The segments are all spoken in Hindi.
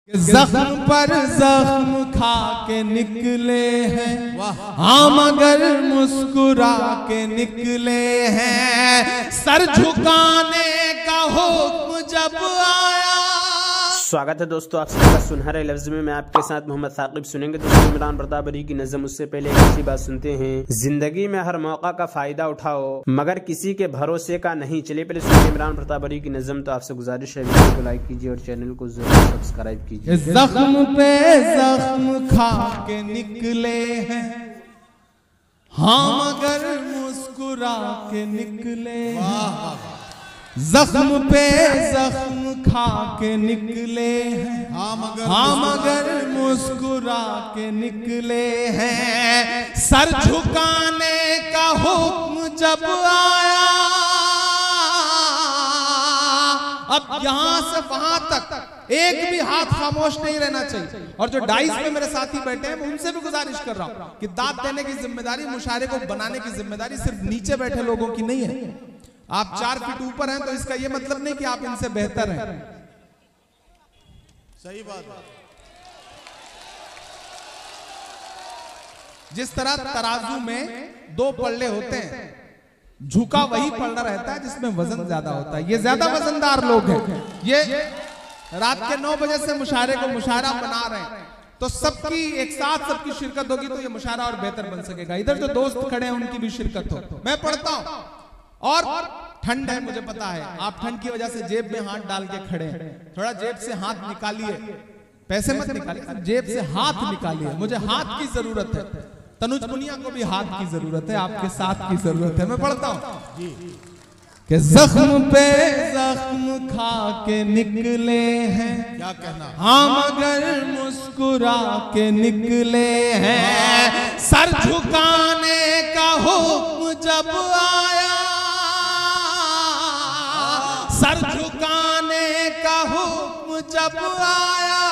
जख्म पर जख्म खा के निकले हैं, हाँ मगर मुस्कुरा के निकले हैं। सर झुकाने का हुक्म जब आया। स्वागत है दोस्तों, आप सबका सुनहरे लफ्ज में मैं आपके साथ मोहम्मद साकिब। सुनेंगे दोस्तों इमरान प्रतापरी की नज़म। उससे पहले एक अच्छी बात सुनते हैं। जिंदगी में हर मौका का फायदा उठाओ मगर किसी के भरोसे का नहीं। चलिए पहले सुनिए इमरान प्रतापरी की नज़म। तो आपसे गुजारिश है वीडियो को लाइक कीजिए और चैनल को जरूर सब्सक्राइब कीजिए। जख्म पे जख्म खा के निकले हैं, हाँ मगर मुस्कुरा के निकले हैं। जख्म पे जख्म खा के निकले हैं, हाँ मगर मुस्कुरा के निकले हैं। सर झुकाने का हुक्म जब आया, अब यहां से वहां तक एक भी हाथ खामोश नहीं रहना चाहिए। और जो डाइस में मेरे साथी बैठे हैं उनसे भी गुजारिश कर रहा हूं कि दाद देने की जिम्मेदारी, मुशायरे को बनाने की जिम्मेदारी सिर्फ नीचे बैठे लोगों की नहीं है। आप 4 फीट ऊपर हैं तो इसका यह मतलब नहीं कि आप इनसे बेहतर हैं। सही बात है। जिस तरह तराजू में 2 पल्ले होते हैं, झुका वही पल्ला रहता है जिसमें वजन ज्यादा होता है। ये ज्यादा वजनदार लोग हैं। ये रात के 9 बजे से मुशायरे को मुशायरा बना रहे हैं, तो सबकी एक साथ सबकी शिरकत होगी तो ये मुशायरा और बेहतर बन सकेगा। इधर जो दोस्त खड़े हैं उनकी भी शिरकत हो। मैं पढ़ता हूं और ठंड है, मुझे पता है। आप ठंड की वजह से जेब में हाथ डाल के खड़े हैं। थोड़ा जेब से हाथ निकालिए, पैसे मत निकालिए, जेब से हाथ निकालिए। मुझे हाथ की जरूरत है। तनुज पुनिया को भी हाथ की जरूरत है, आपके साथ की जरूरत है। मैं पढ़ता हूं कि जख्म पे जख्म खा के निकले हैं, क्या कहना, हाँ मगर मुस्कुरा के निकले हैं। सर झुकाने का हुक्म जब आया, सर झुकाने का हुक्म जब आया,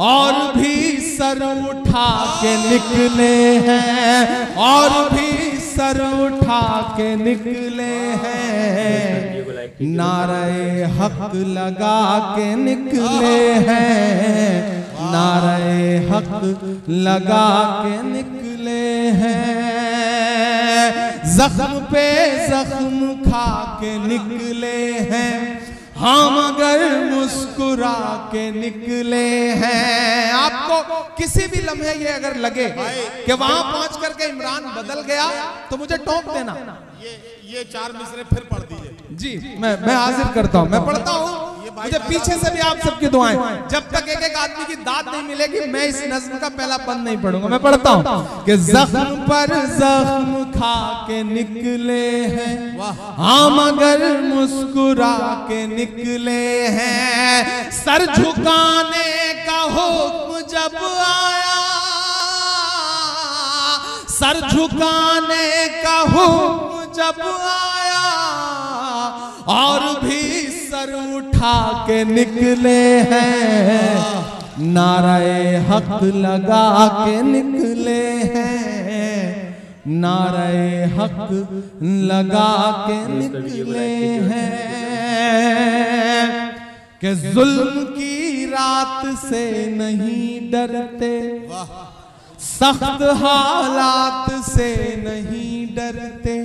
और भी सर उठा के निकले हैं, और भी सर उठा के निकले हैं। नारे हक लगा के निकले हैं, नारे हक लगा के निकले हैं। जख्म पे जख्म खा के निकले हैं, हाँ मगर मुस्कुरा के निकले हैं। आपको किसी भी लम्हे ये अगर लगे कि वहां पहुंच करके इमरान बदल गया तो मुझे टोक देना। ये 4 मिसरे फिर पढ़ दीजिए जी। मैं हाजिर करता हूं, मैं पढ़ता हूं। मुझे पीछे से भी आप सबकी दुआएं। जब तक एक एक आदमी की दाद नहीं मिलेगी मैं इस नज्म का पहला बंद नहीं पढ़ूंगा। मैं पढ़ता हूं कि जख्म पर जख्म खा के निकले हैं, हाँ मगर मुस्कुरा के निकले हैं। सर झुकाने का हुक्म जब आया, सर झुकाने का हुक्म जब आया, और भी सर उठा के निकले हैं। नारे हक लगा के निकले हैं, नारे हक लगा के निकले हैं। कि जुल्म की रात से नहीं डरते, सख्त हालात से नहीं डरते,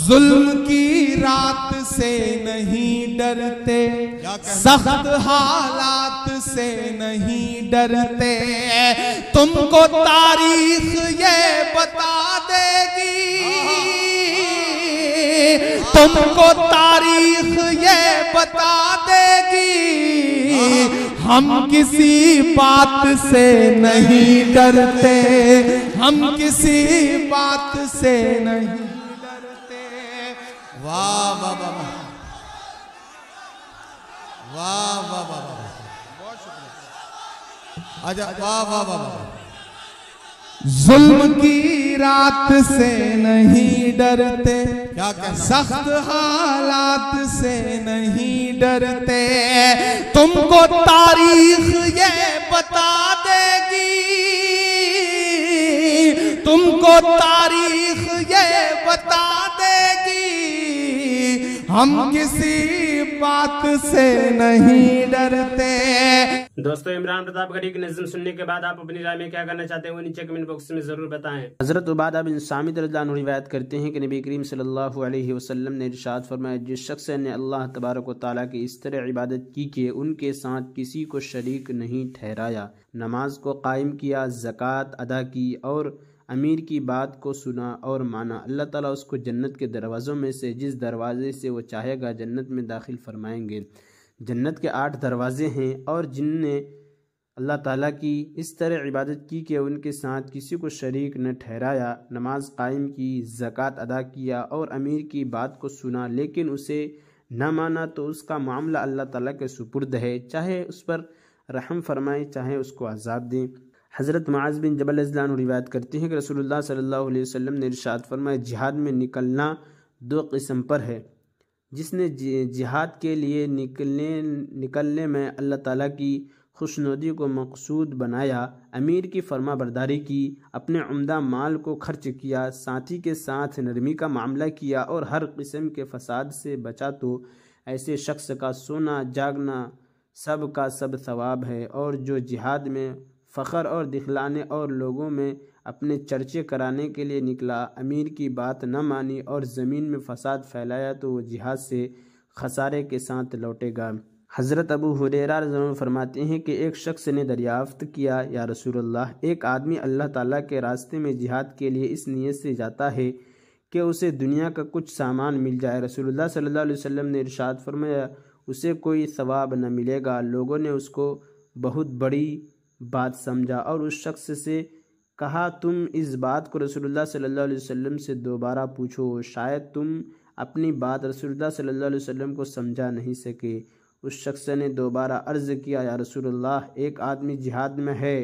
जुल्म की रात से नहीं डरते, सख्त हालात से नहीं डरते। तुमको तारीख ये बता देगी, तुमको तारीख ये बता देगी, हम किसी बात से नहीं डरते, हम किसी बात से नहीं डरते। वाह वाह वाह वाह वाह वाह, बहुत शुक्रिया। अच्छा, वाह वाह वाह। जुल्म की रात से नहीं डरते, सख्त हालात से नहीं डरते। तुमको तारीख ये बता देगी, तुमको तारीख ये बता देगी, हम किसी बात से नहीं डरते। दोस्तों, इमरान प्रताप गढ़ी की नज़्म सुनने के बाद आप अपनी राय में क्या करना चाहते हैं वो नीचे कमेंट बॉक्स में जरूर बताएं। हजरत उबादा बिन सामित रज़ियल्लाहु अन्हु रिवायत करते हैं कि नबी करीम सल्लल्लाहु अलैहि वसल्लम ने इरशाद फरमाया, जिस शख्स ने अल्लाह तबारक व तआला की इस तरह इबादत की कि उनके साथ किसी को शरीक नहीं ठहराया, नमाज को कायम किया, ज़कात अदा की और अमीर की बात को सुना और माना, अल्लाह ताला उसको जन्नत के दरवाज़ों में से जिस दरवाज़े से वो चाहेगा जन्नत में दाखिल फरमाएंगे। जन्नत के 8 दरवाज़े हैं और जिनने अल्लाह ताला की इस तरह इबादत की कि उनके साथ किसी को शरीक न ठहराया, नमाज कायम की, ज़कात अदा किया और अमीर की बात को सुना लेकिन उसे न माना, तो उसका मामला अल्लाह ताला के सुपुर्द है, चाहे उस पर रहम फरमाए चाहे उसको अज़ाब दें। हज़रत मुआज़ बिन जबल रज़ियल्लाहु अन्हु रिवायत करते हैं कि रसूलुल्लाह सल्लल्लाहु अलैहि वसल्लम ने इरशाद फरमाया, जिहाद में निकलना 2 किस्म पर है। जिसने जिहाद के लिए निकलने में अल्लाह ताला की खुशनुदी को मकसूद बनाया, अमीर की फर्मा बरदारी की, अपने उम्दा माल को खर्च किया, साथी के साथ नरमी का मामला किया और हर किस्म के फसाद से बचा, तो ऐसे शख्स का सोना जागना सब का सब सवाब है। और जो जिहाद में फ़ख्र और दिखलाने और लोगों में अपने चर्चे कराने के लिए निकला, अमीर की बात न मानी और ज़मीन में फ़साद फैलाया, तो वो जिहाद से खसारे के साथ लौटेगा। हज़रत अबू हुरैरा रज़ियल्लाहु अन्हु फरमाते हैं कि एक शख्स ने दरियाफ़्त किया, या रसूलल्लाह, एक आदमी अल्लाह ताला के रास्ते में जिहाद के लिए इस नीयत से जाता है कि उसे दुनिया का कुछ सामान मिल जाए। रसूलुल्लाह सल्लल्लाहु अलैहि वसल्लम ने इरशाद फरमाया, उसे कोई सवाब न मिलेगा। लोगों ने उसको बहुत बड़ी बात समझा और उस शख्स से कहा, तुम इस बात को रसूलुल्लाह सल्लल्लाहु अलैहि वसल्लम से दोबारा पूछो, शायद तुम अपनी बात रसूलुल्लाह सल्लल्लाहु अलैहि वसल्लम को समझा नहीं सके। उस शख्स ने दोबारा अर्ज़ किया, या रसूलुल्लाह, एक आदमी जिहाद में है,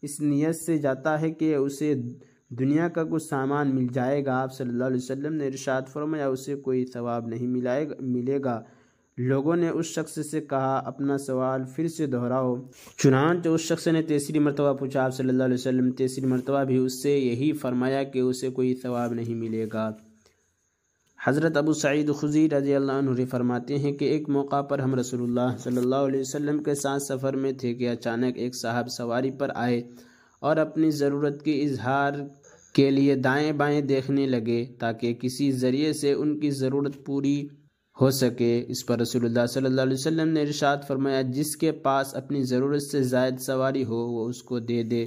इस नियत से जाता है कि उसे दुनिया का कुछ सामान मिल जाएगा। आप सल्लल्लाहु अलैहि वसल्लम ने इरशाद फरमाया, उसे कोई सवाब नहीं मिलेगा। लोगों ने उस शख्स से कहा, अपना सवाल फिर से दोहराओ। चुनांचे उस शख्स ने तीसरी मरतबा पूछा। आप सल्लल्लाहु अलैहि वसल्लम तीसरी मरतबा भी उससे यही फरमाया कि उसे कोई सवाब नहीं मिलेगा। हज़रत अबू सईद खुदरी रज़ियल्लाहु अन्हु फरमाते हैं कि एक मौका पर हम रसूलुल्लाह सल्लल्लाहु अलैहि वसल्लम के साथ सफ़र में थे कि अचानक एक साहब सवारी पर आए और अपनी ज़रूरत के इजहार के लिए दाएं बाएं देखने लगे ताकि किसी ज़रिए से उनकी ज़रूरत पूरी हो सके। इस पर रसूलुल्लाह सल्लल्लाहु अलैहि वसल्लम ने इरशाद फरमाया, जिसके पास अपनी ज़रूरत से ज़ायद सवारी हो वो उसको दे दे,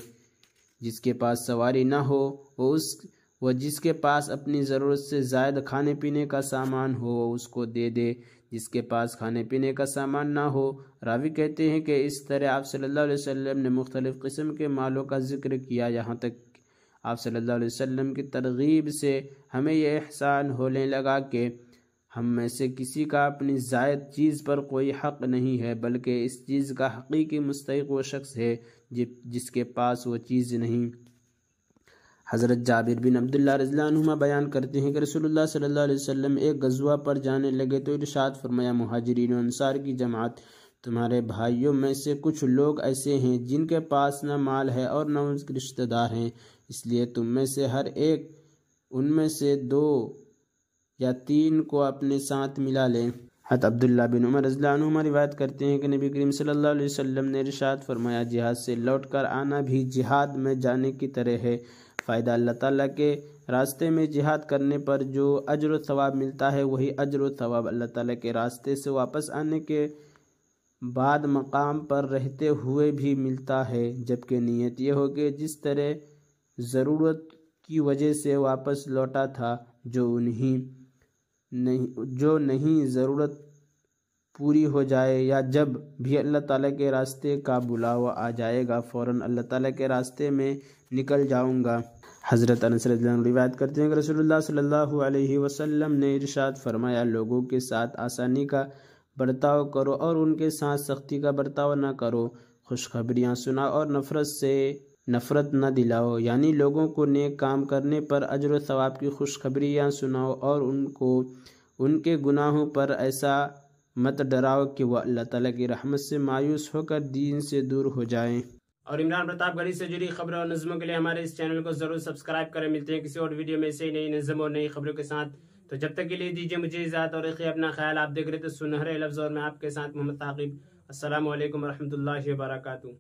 जिसके पास सवारी ना हो वो जिसके पास अपनी ज़रूरत से ज़ायद खाने पीने का सामान हो वो उसको दे दे, जिसके पास खाने पीने का सामान ना हो। रावी कहते हैं कि इस तरह आप सल्लल्लाहु अलैहि वसल्लम ने मुख्तलिफ़ किस्म के मालों का जिक्र किया, यहाँ तक आप सल्लल्लाहु अलैहि वसल्लम की तरगीब से हमें यह एहसान होने लगा कि हम में से किसी का अपनी ज़ायद चीज़ पर कोई हक़ नहीं है, बल्कि इस चीज़ का हक़ीक़ी मुस्तहिक़ वो शख्स है जिसके पास वो चीज़ नहीं। हज़रत जाबिर बिन अब्दुल्लाह रज़ियल्लाहु अन्हुमा बयान करते हैं कि रसूलुल्लाह सल्लल्लाहु अलैहि वसल्लम एक गज़वा पर जाने लगे तो इरशाद फरमाया, मुहाजिरीन और अंसार की जमात, तुम्हारे भाइयों में से कुछ लोग ऐसे हैं जिनके पास न माल है और न उनके रिश्तेदार हैं, इसलिए तुम में से हर एक उनमें से 2 या 3 को अपने साथ मिला लें। हज़रत अब्दुल्लाह बिन उमर रज़ियल्लाहु अन्हुमा रिवायत करते हैं कि नबी करीम सल्लल्लाहु अलैहि वसल्लम ने इरशाद फरमाया, जिहाद से लौट कर आना भी जिहाद में जाने की तरह है। फ़ायदा, अल्लाह ताला के रास्ते में जिहाद करने पर जो अज्र व सवाब मिलता है वही अज्र व सवाब अल्लाह ताला के रास्ते से वापस आने के बाद मकाम पर रहते हुए भी मिलता है, जबकि नीयत यह हो कि जिस तरह ज़रूरत की वजह से वापस लौटा था, जो नहीं ज़रूरत पूरी हो जाए या जब भी अल्लाह ताला के रास्ते का बुलावा आ जाएगा फ़ौरन अल्लाह ताला के रास्ते में निकल जाऊंगा। हज़रत अनस रज़ियल्लाहु अन्हु रिवायत करते हैं कि रसूलुल्लाह सल्लल्लाहु अलैहि वसल्लम ने इरशाद फरमाया, लोगों के साथ आसानी का बर्ताव करो और उनके साथ सख्ती का बर्ताव न करो, खुशखबरियाँ सुनाओ और नफ़रत से नफ़रत न दिलाओ, यानी लोगों को नेक काम करने पर अज्र व सवाब की खुशखबरियाँ सुनाओ और उनको उनके गुनाहों पर ऐसा मत डराओ कि वह अल्लाह ताला की रहमत से मायूस होकर दीन से दूर हो जाएं। और इमरान प्रताप गढ़ी से जुड़ी खबरों और नज़मों के लिए हमारे इस चैनल को जरूर सब्सक्राइब करें। मिलते हैं किसी और वीडियो में ऐसे ही नई नज़म और नई खबरों के साथ। तो जब तक के लिए दीजिए मुझे इजाज़त और रखिए अपना ख्याल। आप देख रहे थे सुनहरे लफ्ज़ और मैं आपके साथ मोहम्मद साकिब। अस्सलामु अलैकुम रहमतुल्लाहि व बरकातुहू।